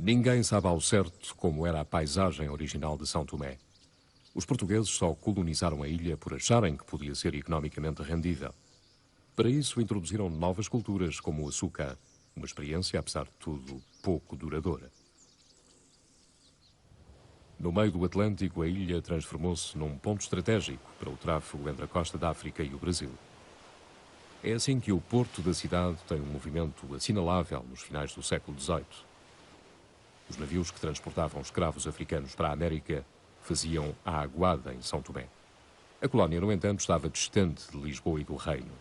Ninguém sabe ao certo como era a paisagem original de São Tomé. Os portugueses só colonizaram a ilha por acharem que podia ser economicamente rendível. Para isso, introduziram novas culturas, como o açúcar, uma experiência, apesar de tudo, pouco duradoura. No meio do Atlântico, a ilha transformou-se num ponto estratégico para o tráfego entre a costa da África e o Brasil. É assim que o porto da cidade tem um movimento assinalável nos finais do século XVIII. Os navios que transportavam escravos africanos para a América faziam a aguada em São Tomé. A colónia, no entanto, estava distante de Lisboa e do Reino.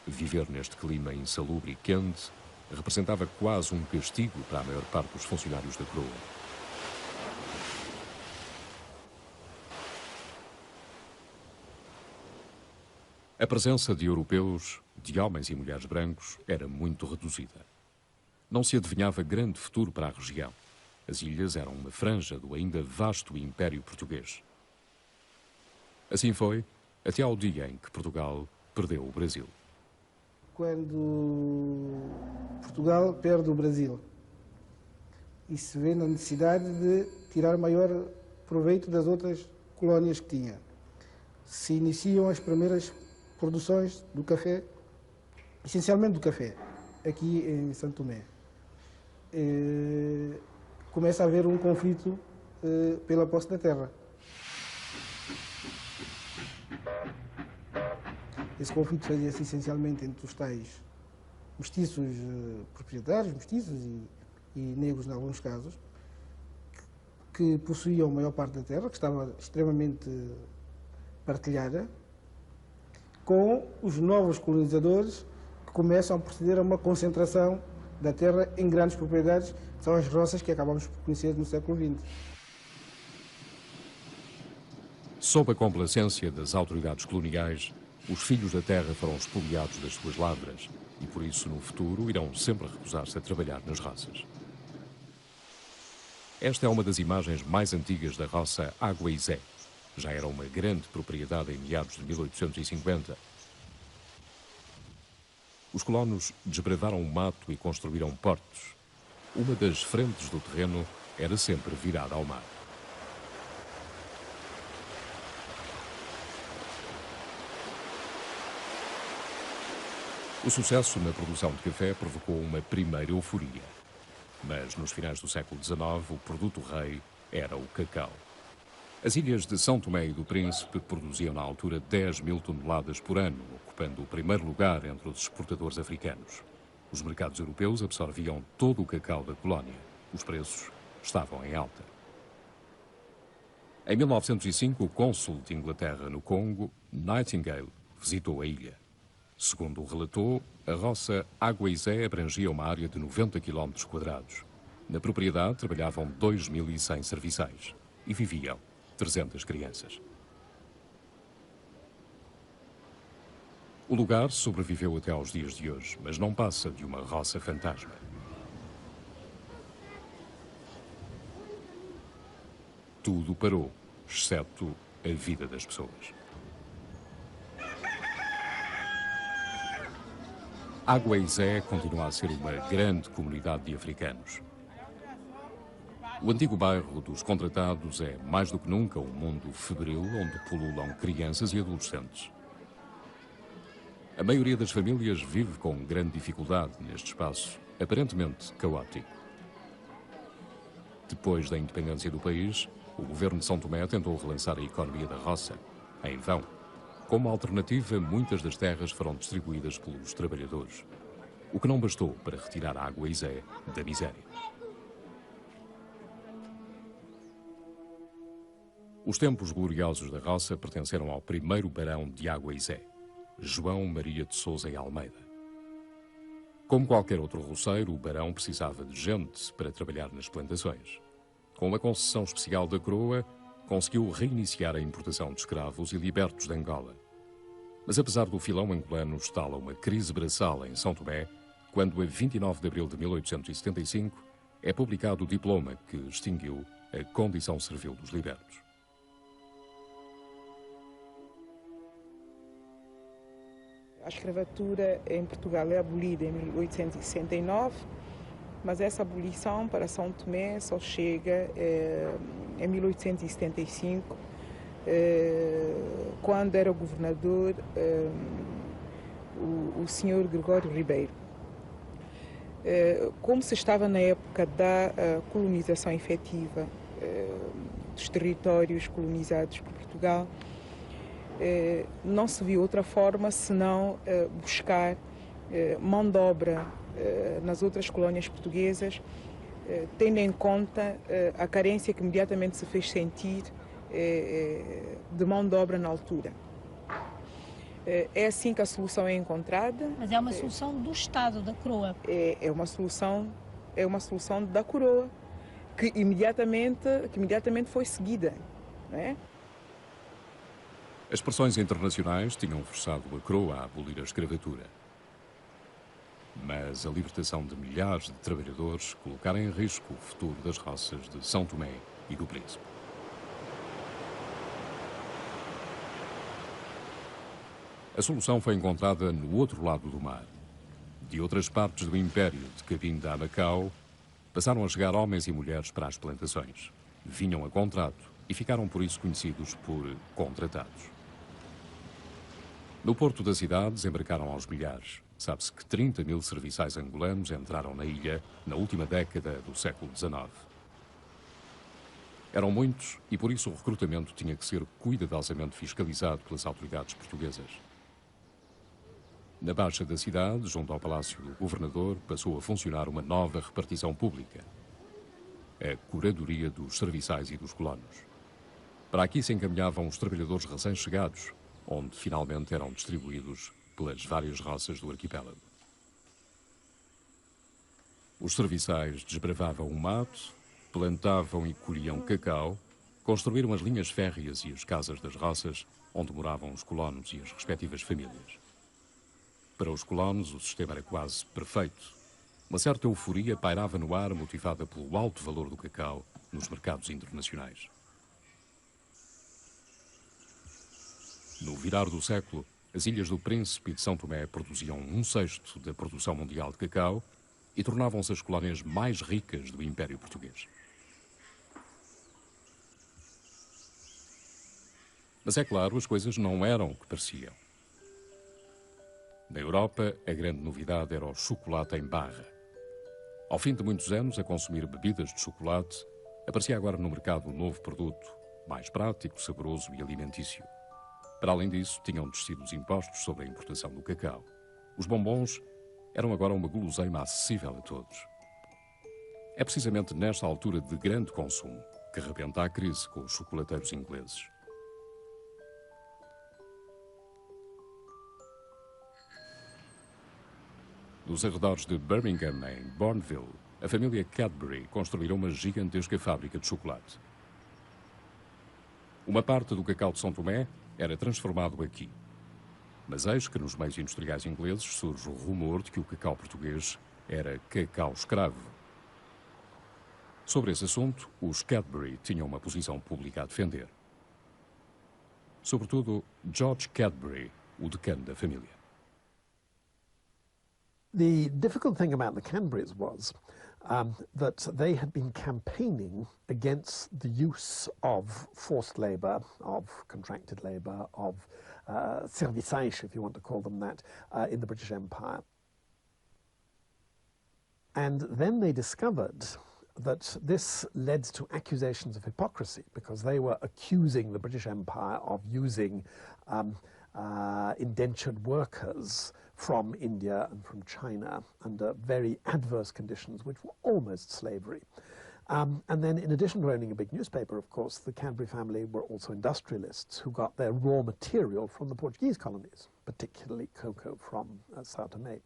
Viver neste clima insalubre e quente representava quase um castigo para a maior parte dos funcionários da coroa. A presença de europeus, de homens e mulheres brancos, era muito reduzida. Não se adivinhava grande futuro para a região. As ilhas eram uma franja do ainda vasto Império Português. Assim foi, até ao dia em que Portugal perdeu o Brasil. Quando Portugal perde o Brasil e se vê na necessidade de tirar maior proveito das outras colónias que tinha, se iniciam as primeiras produções do café, essencialmente do café, aqui em São Tomé. Começa a haver um conflito pela posse da terra. Esse conflito fazia-se essencialmente entre os tais mestiços proprietários, mestiços e negros, em alguns casos, que possuíam a maior parte da terra, que estava extremamente partilhada, com os novos colonizadores que começam a proceder a uma concentração da terra em grandes propriedades, que são as roças que acabamos por conhecer no século XX. Sob a complacência das autoridades coloniais, os filhos da terra foram expoliados das suas lavras e, por isso, no futuro, irão sempre recusar-se a trabalhar nas roças. Esta é uma das imagens mais antigas da roça Água e Zé. Já era uma grande propriedade em meados de 1850. Os colonos desbravaram o mato e construíram portos. Uma das frentes do terreno era sempre virada ao mar. O sucesso na produção de café provocou uma primeira euforia. Mas nos finais do século XIX, o produto rei era o cacau. As ilhas de São Tomé e do Príncipe produziam na altura 10.000 toneladas por ano, ocupando o primeiro lugar entre os exportadores africanos. Os mercados europeus absorviam todo o cacau da colónia. Os preços estavam em alta. Em 1905, o cônsul de Inglaterra no Congo, Nightingale, visitou a ilha. Segundo o relator, a roça Água e Zé abrangia uma área de 90 km². Na propriedade trabalhavam 2.100 serviçais e viviam 300 crianças. O lugar sobreviveu até aos dias de hoje, mas não passa de uma roça fantasma. Tudo parou, exceto a vida das pessoas. Água e Zé continua a ser uma grande comunidade de africanos. O antigo bairro dos contratados é, mais do que nunca, um mundo febril onde pululam crianças e adolescentes. A maioria das famílias vive com grande dificuldade neste espaço, aparentemente caótico. Depois da independência do país, o governo de São Tomé tentou relançar a economia da roça. Em vão. Como alternativa, muitas das terras foram distribuídas pelos trabalhadores, o que não bastou para retirar a Água e Zé da miséria. Os tempos gloriosos da roça pertenceram ao primeiro barão de Água e Zé, João Maria de Sousa e Almeida. Como qualquer outro roceiro, o barão precisava de gente para trabalhar nas plantações. Com uma concessão especial da coroa, conseguiu reiniciar a importação de escravos e libertos de Angola. Mas apesar do filão angolano, estala uma crise braçal em São Tomé, quando a 29 de abril de 1875 é publicado o diploma que extinguiu a condição servil dos libertos. A escravatura em Portugal é abolida em 1869 mas essa abolição para São Tomé só chega em 1875, quando era governador o senhor Gregório Ribeiro. Como se estava na época da colonização efetiva dos territórios colonizados por Portugal, não se viu outra forma senão buscar mão de obra nas outras colónias portuguesas, tendo em conta a carência que imediatamente se fez sentir de mão de obra na altura. É assim que a solução é encontrada. Mas é uma solução do Estado, da coroa. É uma solução da coroa que imediatamente foi seguida, não é? As pressões internacionais tinham forçado a coroa a abolir a escravatura. Mas a libertação de milhares de trabalhadores colocara em risco o futuro das raças de São Tomé e do Príncipe. A solução foi encontrada no outro lado do mar. De outras partes do Império, de Cabinda a Macau, passaram a chegar homens e mulheres para as plantações. Vinham a contrato e ficaram por isso conhecidos por contratados. No porto da cidade desembarcaram aos milhares. Sabe-se que 30 mil serviçais angolanos entraram na ilha na última década do século XIX. Eram muitos e por isso o recrutamento tinha que ser cuidadosamente fiscalizado pelas autoridades portuguesas. Na baixa da cidade, junto ao Palácio do Governador, passou a funcionar uma nova repartição pública. A Curadoria dos Serviçais e dos Colonos. Para aqui se encaminhavam os trabalhadores recém-chegados, onde finalmente eram distribuídos pelas várias raças do arquipélago. Os serviçais desbravavam o mato, plantavam e colhiam cacau, construíram as linhas férreas e as casas das raças, onde moravam os colonos e as respectivas famílias. Para os colonos, o sistema era quase perfeito. Uma certa euforia pairava no ar, motivada pelo alto valor do cacau nos mercados internacionais. No virar do século, as Ilhas do Príncipe e de São Tomé produziam 1/6 da produção mundial de cacau e tornavam-se as colónias mais ricas do Império Português. Mas é claro, as coisas não eram o que pareciam. Na Europa, a grande novidade era o chocolate em barra. Ao fim de muitos anos a consumir bebidas de chocolate, aparecia agora no mercado um novo produto, mais prático, saboroso e alimentício. Para além disso, tinham descido os impostos sobre a importação do cacau. Os bombons eram agora uma guloseima acessível a todos. É precisamente nesta altura de grande consumo que rebenta a crise com os chocolateiros ingleses. Nos arredores de Birmingham, em Bourneville, a família Cadbury construíram uma gigantesca fábrica de chocolate. Uma parte do cacau de São Tomé era transformado aqui. Mas eis que nos meios industriais ingleses surge o rumor de que o cacau português era cacau escravo. Sobre esse assunto, os Cadbury tinham uma posição pública a defender. Sobretudo, George Cadbury, o decano da família. The difficult thing about the Cadburys was that they had been campaigning against the use of forced labour, of contracted labour, of serviçais, if you want to call them that, in the British Empire. And then they discovered that this led to accusations of hypocrisy, because they were accusing the British Empire of using indentured workers from India and from China under very adverse conditions, which were almost slavery. And then, in addition to owning a big newspaper, of course, the Cadbury family were also industrialists who got their raw material from the Portuguese colonies, particularly cocoa from São Tomé.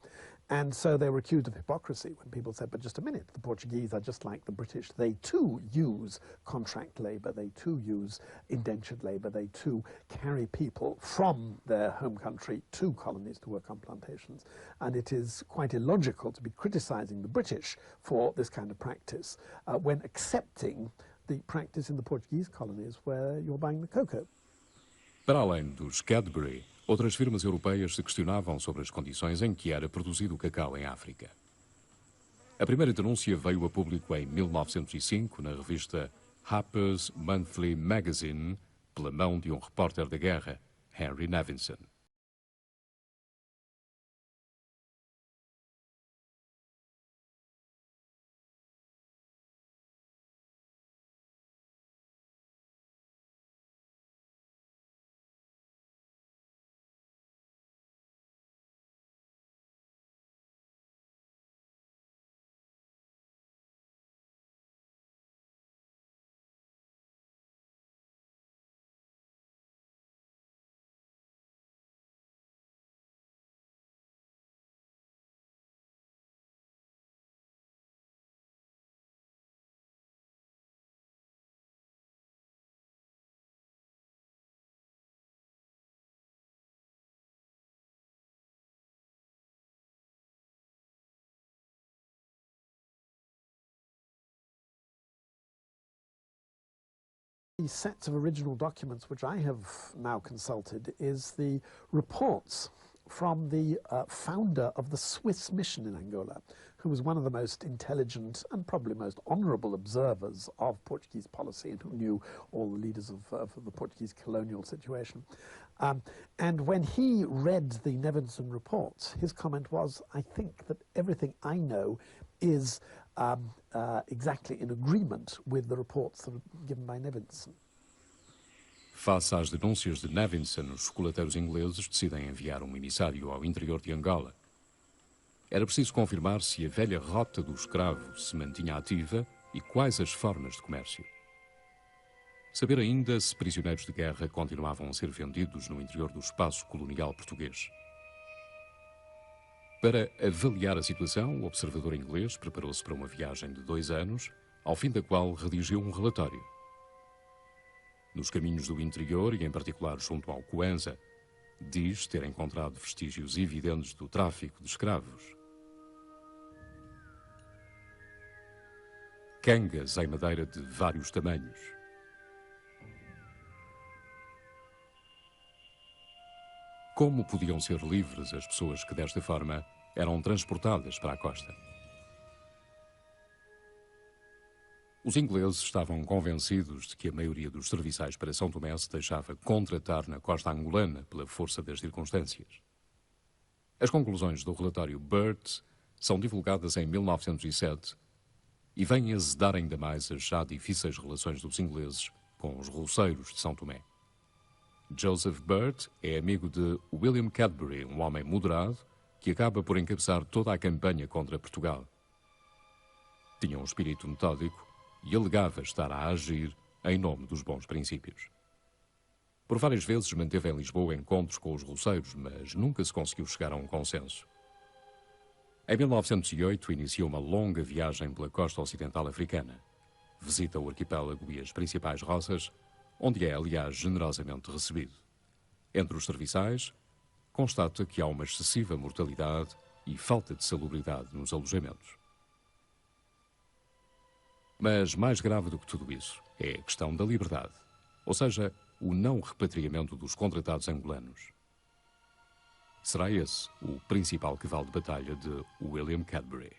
And so they were accused of hypocrisy when people said, but just a minute, the Portuguese are just like the British. They too use contract labour, they too use indentured labour, they too carry people from their home country to colonies to work on plantations. And it is quite illogical to be criticising the British for this kind of practice when accepting the practice in the Portuguese colonies where you're buying the cocoa. Para além dos Cadbury, outras firmas europeias se questionavam sobre as condições em que era produzido o cacau em África. A primeira denúncia veio a público em 1905 na revista Harper's Monthly Magazine, pela mão de um repórter da guerra, Henry Nevinson. The sets of original documents which I have now consulted is the reports from the founder of the Swiss mission in Angola, who was one of the most intelligent and probably most honourable observers of Portuguese policy and who knew all the leaders of the Portuguese colonial situation. And when he read the Nevinson reports, his comment was, I think that everything I know is exactly in agreement with the reports that were given by Nevinson. Face às denúncias de Nevinson, os chocolateiros ingleses decidem enviar um emissário ao interior de Angola. Era preciso confirmar se a velha rota do escravo se mantinha ativa e quais as formas de comércio. Saber ainda se prisioneiros de guerra continuavam a ser vendidos no interior do espaço colonial português. Para avaliar a situação, o observador inglês preparou-se para uma viagem de 2 anos, ao fim da qual redigiu um relatório. Nos caminhos do interior, e em particular junto ao Coanza, diz ter encontrado vestígios evidentes do tráfico de escravos. Cangas em madeira de vários tamanhos. Como podiam ser livres as pessoas que desta forma eram transportadas para a costa? Os ingleses estavam convencidos de que a maioria dos serviçais para São Tomé se deixava contratar na costa angolana pela força das circunstâncias. As conclusões do relatório Burt são divulgadas em 1907 e vêm azedar ainda mais as já difíceis relações dos ingleses com os roceiros de São Tomé. Joseph Burt é amigo de William Cadbury, um homem moderado que acaba por encabeçar toda a campanha contra Portugal. Tinha um espírito metódico e alegava estar a agir em nome dos bons princípios. Por várias vezes manteve em Lisboa encontros com os roceiros, mas nunca se conseguiu chegar a um consenso. Em 1908 inicia uma longa viagem pela costa ocidental africana. Visita o arquipélago e as principais roças, onde é, aliás, generosamente recebido. Entre os serviçais, constata que há uma excessiva mortalidade e falta de salubridade nos alojamentos. Mas mais grave do que tudo isso é a questão da liberdade, ou seja, o não repatriamento dos contratados angolanos. Será esse o principal cavalo de batalha de William Cadbury.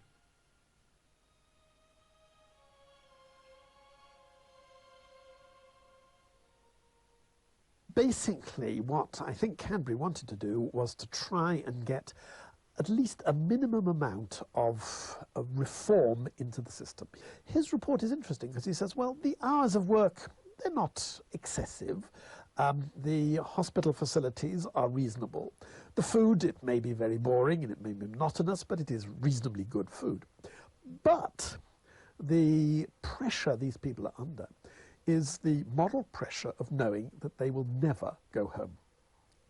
Basically, what I think Cadbury wanted to do was to try and get at least a minimum amount of reform into the system. His report is interesting because he says, well, the hours of work, they're not excessive. The hospital facilities are reasonable. The food, it may be very boring and it may be monotonous, but it is reasonably good food. But the pressure these people are under is the moral pressure of knowing that they will never go home,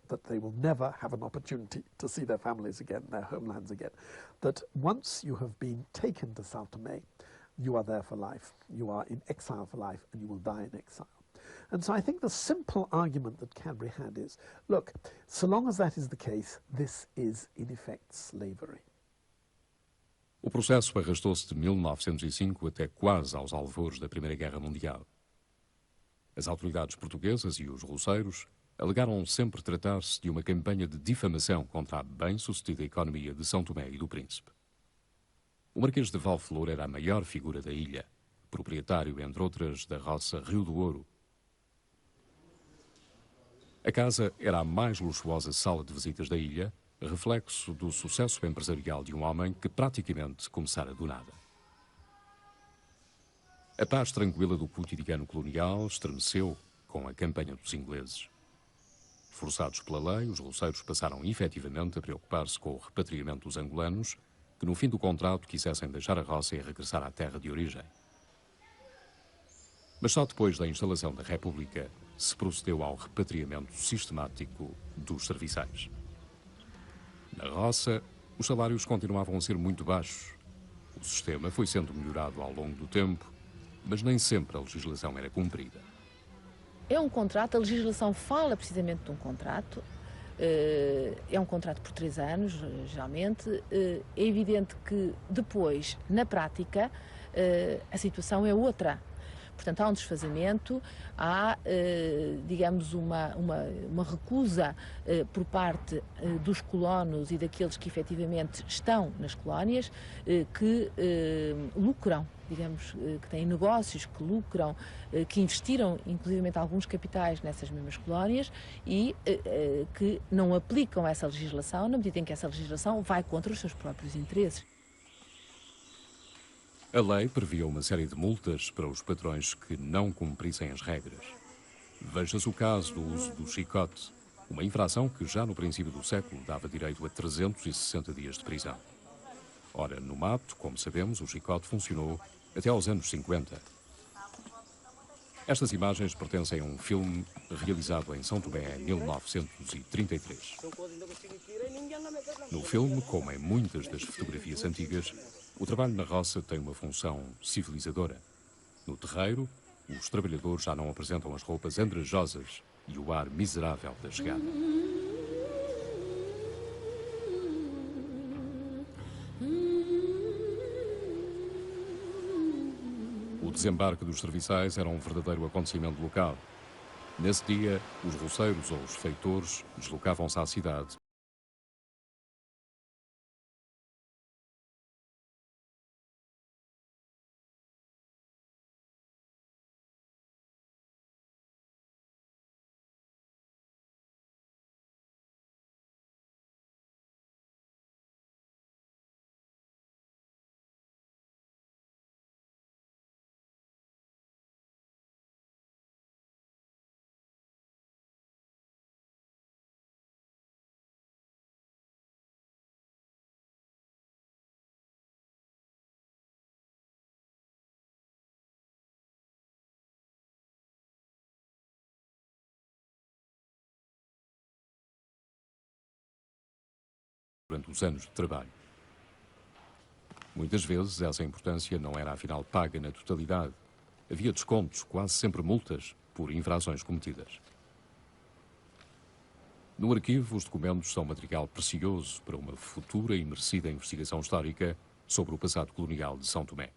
that they will never have an opportunity to see their families again, their homelands again, that once you have been taken to São Tomé, you are there for life, you are in exile for life, and you will die in exile. And so I think the simple argument that Cadbury had is, look, so long as that is the case, this is in effect slavery. O processo arrastou-se de 1905 até quase aos alvores da Primeira Guerra Mundial. As autoridades portuguesas e os roceiros alegaram sempre tratar-se de uma campanha de difamação contra a bem-sucedida economia de São Tomé e do Príncipe. O Marquês de Valflor era a maior figura da ilha, proprietário, entre outras, da roça Rio do Ouro. A casa era a mais luxuosa sala de visitas da ilha, reflexo do sucesso empresarial de um homem que praticamente começara do nada. A paz tranquila do cotidiano colonial estremeceu com a campanha dos ingleses. Forçados pela lei, os roceiros passaram efetivamente a preocupar-se com o repatriamento dos angolanos, que no fim do contrato quisessem deixar a roça e regressar à terra de origem. Mas só depois da instalação da República se procedeu ao repatriamento sistemático dos serviçais. Na roça, os salários continuavam a ser muito baixos. O sistema foi sendo melhorado ao longo do tempo, mas nem sempre a legislação era cumprida. É um contrato, a legislação fala precisamente de um contrato, é um contrato por 3 anos, geralmente. É evidente que depois, na prática, a situação é outra. Portanto, há um desfazamento, há, digamos, uma recusa por parte dos colonos e daqueles que efetivamente estão nas colónias, que lucram, digamos, que têm negócios, que lucram, que investiram, inclusive, alguns capitais nessas mesmas colónias e que não aplicam essa legislação na medida em que essa legislação vai contra os seus próprios interesses. A lei previa uma série de multas para os patrões que não cumprissem as regras. Veja-se o caso do uso do chicote, uma infração que já no princípio do século dava direito a 360 dias de prisão. Ora, no mato, como sabemos, o chicote funcionou até aos anos 50. Estas imagens pertencem a um filme realizado em São Tomé em 1933. No filme, como em muitas das fotografias antigas, o trabalho na roça tem uma função civilizadora. No terreiro, os trabalhadores já não apresentam as roupas andrajosas e o ar miserável da chegada. O desembarque dos serviçais era um verdadeiro acontecimento local. Nesse dia, os roceiros ou os feitores deslocavam-se à cidade. Durante os anos de trabalho. Muitas vezes essa importância não era afinal paga na totalidade. Havia descontos, quase sempre multas, por infrações cometidas. No arquivo, os documentos são material precioso para uma futura e merecida investigação histórica sobre o passado colonial de São Tomé.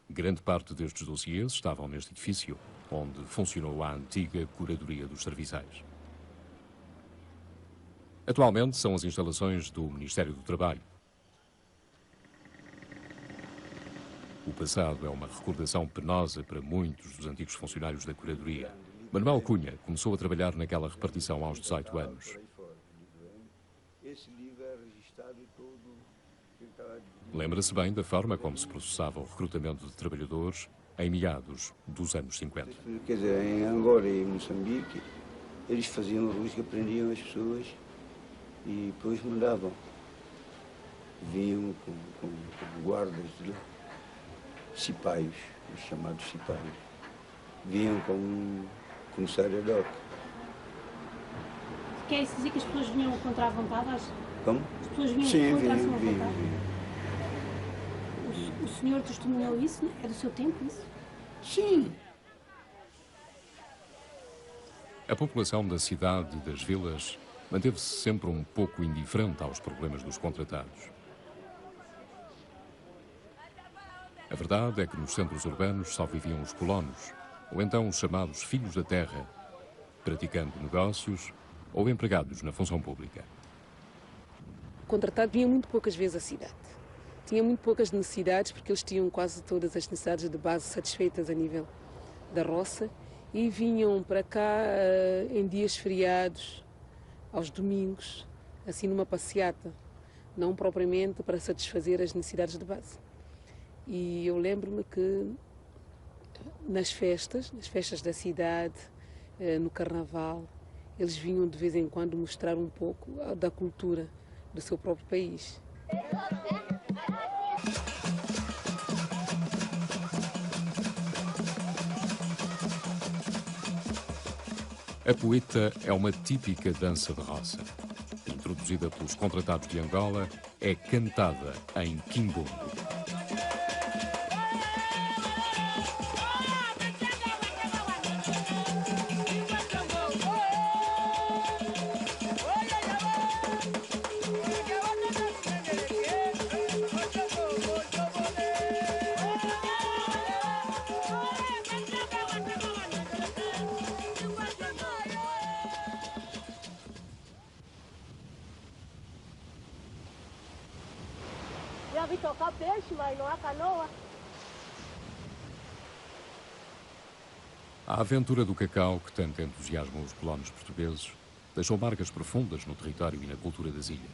Grande parte destes dossiês estavam neste edifício, onde funcionou a antiga Curadoria dos Serviçais. Atualmente são as instalações do Ministério do Trabalho. O passado é uma recordação penosa para muitos dos antigos funcionários da Curadoria. Manuel Cunha começou a trabalhar naquela repartição aos 18 anos. Lembra-se bem da forma como se processava o recrutamento de trabalhadores em meados dos anos 50. Quer dizer, em Angola e Moçambique, eles faziam música, prendiam as pessoas e depois mandavam. Vinham com guardas de lá, cipaios, os chamados cipaios. Vinham com um comissário ad hoc. Quer isso dizer que as pessoas vinham contra a vontade? Como? As pessoas vinham Sim, contra a sua vinham. vontade? O senhor testemunhou isso? É do seu tempo isso? Sim. A população da cidade e das vilas manteve-se sempre um pouco indiferente aos problemas dos contratados. A verdade é que nos centros urbanos só viviam os colonos, ou então os chamados filhos da terra, praticando negócios ou empregados na função pública. O contratado vinha muito poucas vezes à cidade. tinha muito poucas necessidades, porque eles tinham quase todas as necessidades de base satisfeitas a nível da roça, e vinham para cá em dias feriados, aos domingos, assim numa passeata, não propriamente para satisfazer as necessidades de base. E eu lembro-me que nas festas da cidade, no carnaval, eles vinham de vez em quando mostrar um pouco da cultura do seu próprio país. A poeta é uma típica dança de roça. Introduzida pelos contratados de Angola, é cantada em quimbongo. Já vi tocar peixe, mas não há canoa. A aventura do cacau, que tanto entusiasma os colonos portugueses, deixou marcas profundas no território e na cultura das ilhas.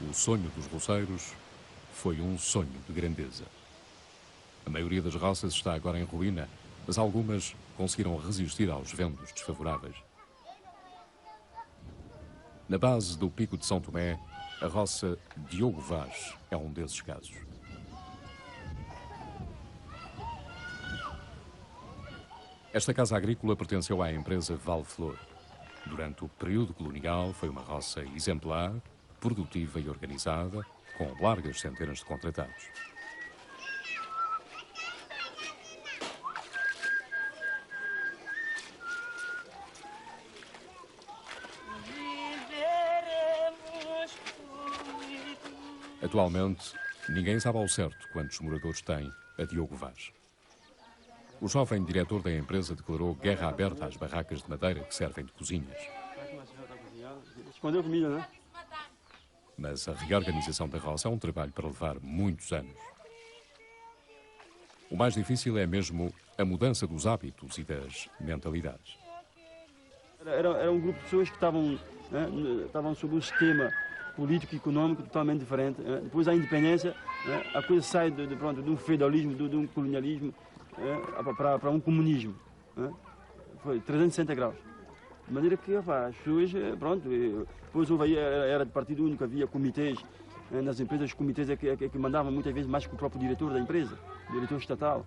O sonho dos roceiros foi um sonho de grandeza. A maioria das roças está agora em ruína, mas algumas conseguiram resistir aos ventos desfavoráveis. Na base do Pico de São Tomé, a roça Diogo Vaz é um desses casos. Esta casa agrícola pertenceu à empresa Val Flor. Durante o período colonial foi uma roça exemplar, produtiva e organizada, com largas centenas de contratados. Atualmente, ninguém sabe ao certo quantos moradores tem a Diogo Vaz. O jovem diretor da empresa declarou guerra aberta às barracas de madeira que servem de cozinhas. Escondeu comida, não é? Mas a reorganização da roça é um trabalho para levar muitos anos. O mais difícil é mesmo a mudança dos hábitos e das mentalidades. Era um grupo de pessoas que estavam sob um sistema político e econômico totalmente diferente. Depois da independência, a coisa sai de um feudalismo, de um colonialismo, para um comunismo. Foi 360 graus. De maneira que as pessoas, depois houve aí, era de partido único, havia comitês, nas empresas os comitês que mandavam muitas vezes mais que o próprio diretor da empresa, o diretor estatal.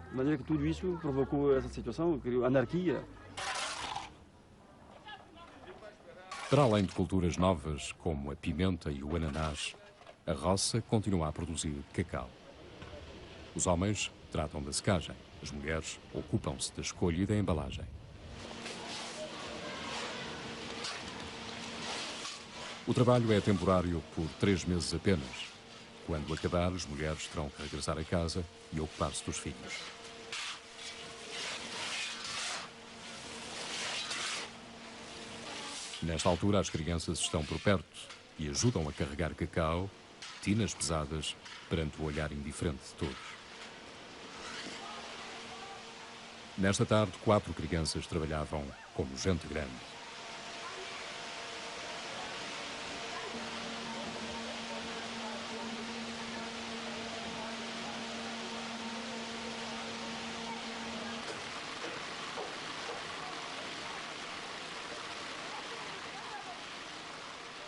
De maneira que tudo isso provocou essa situação, criou anarquia. Para além de culturas novas, como a pimenta e o ananás, a roça continua a produzir cacau. Os homens tratam da secagem, as mulheres ocupam-se da escolha e da embalagem. O trabalho é temporário por 3 meses apenas. Quando acabar, as mulheres terão que regressar a casa e ocupar-se dos filhos. Nesta altura, as crianças estão por perto e ajudam a carregar cacau, tinas pesadas, perante o olhar indiferente de todos. Nesta tarde, 4 crianças trabalhavam como gente grande.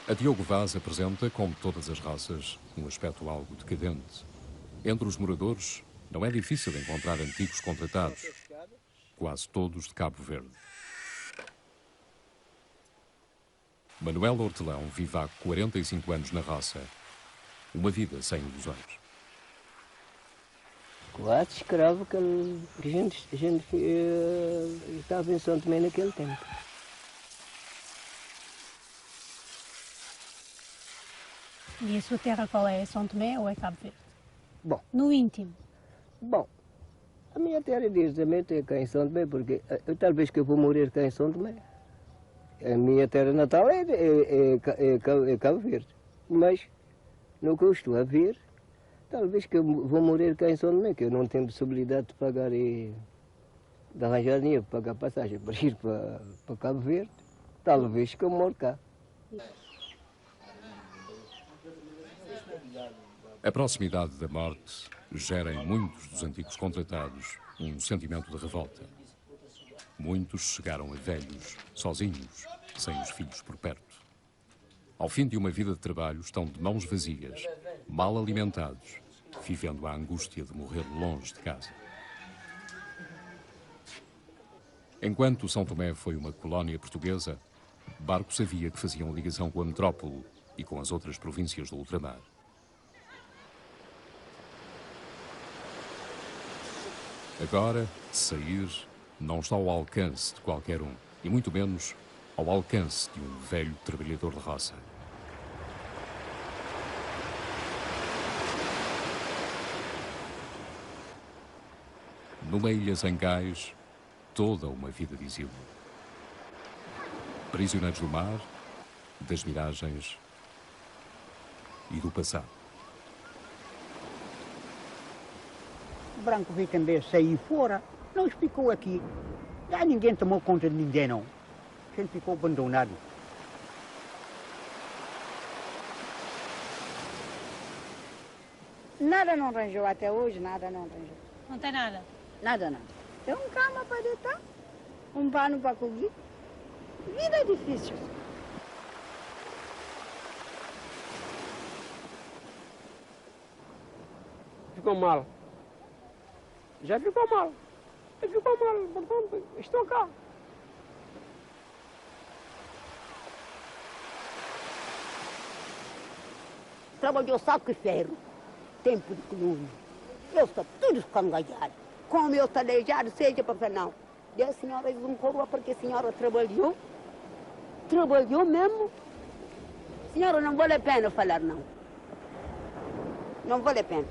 A Diogo Vaz apresenta, como todas as roças, um aspecto algo decadente. Entre os moradores, não é difícil encontrar antigos contratados, quase todos de Cabo Verde. Manuel Hortelão vive há 45 anos na roça, uma vida sem ilusões. Quase escravo que a gente estava em São Tomé naquele tempo. E a sua terra qual é? É São Tomé ou é Cabo Verde? Bom. No íntimo? Bom, a minha terra desde é cá em São Tomé, porque talvez que eu vou morrer cá em São Tomé. A minha terra natal é Cabo Verde. Mas, no que eu estou a ver, talvez que eu vou morrer cá em São Tomé, que eu não tenho possibilidade de pagar, de arranjar dinheiro para pagar passagem para ir para Cabo Verde. Talvez que eu moro cá. A proximidade da morte gera em muitos dos antigos contratados um sentimento de revolta. Muitos chegaram a velhos, sozinhos, sem os filhos por perto. Ao fim de uma vida de trabalho, estão de mãos vazias, mal alimentados, vivendo a angústia de morrer longe de casa. Enquanto São Tomé foi uma colónia portuguesa, barcos havia que faziam ligação com a metrópole e com as outras províncias do ultramar. Agora, sair não está ao alcance de qualquer um, e muito menos ao alcance de um velho trabalhador de roça. Numa ilha sem cais, toda uma vida de exílio. Prisioneiros do mar, das miragens e do passado. O branco veio também sair fora, não ficou aqui. Já ninguém tomou conta de ninguém, não. Ele ficou abandonado. Nada não arranjou até hoje, nada não arranjou. Não tem nada? Nada, nada. Tem um cama para deitar, um pano para cobrir. Vida difícil. Ficou mal. Já ficou mal. Ficou mal, portanto, estou cá. Trabalhou saco e ferro, tempo de coluna. Eu estou tudo escangalhado. Como eu estou aleijado, seja para não. E a senhora diz um coroa porque a senhora trabalhou. Trabalhou mesmo. Senhora, não vale a pena falar, não. Não vale a pena.